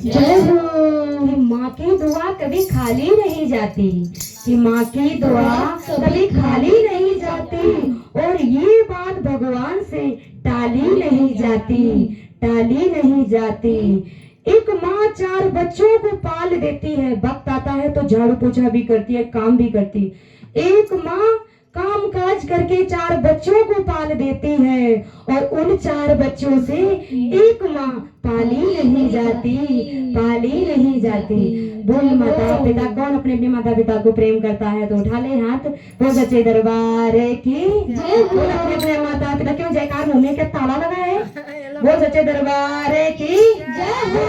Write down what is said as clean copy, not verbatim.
जय हो। कि माँ की दुआ कभी खाली नहीं जाती, कि माँ की दुआ कभी खाली नहीं जाती, और ये बात भगवान से टाली नहीं जाती, टाली नहीं जाती। एक माँ 4 बच्चों को पाल देती है, वक्त आता है तो झाड़ू पोछा भी करती है, काम भी करती। एक माँ काम काज करके 4 बच्चों को पाल देती है, और उन 4 बच्चों से एक माँ पाली नहीं जाती, पाली नहीं जाती। बोल माता पिता, कौन अपने अपने माता पिता को प्रेम करता है तो उठा ले हाथ। बोल सच्चे दरबार की जय। बोल अपने अपने माता पिता, क्यों जयकार मुंह में क्या ताला लगा है? बोल सच्चे दरबार की जय।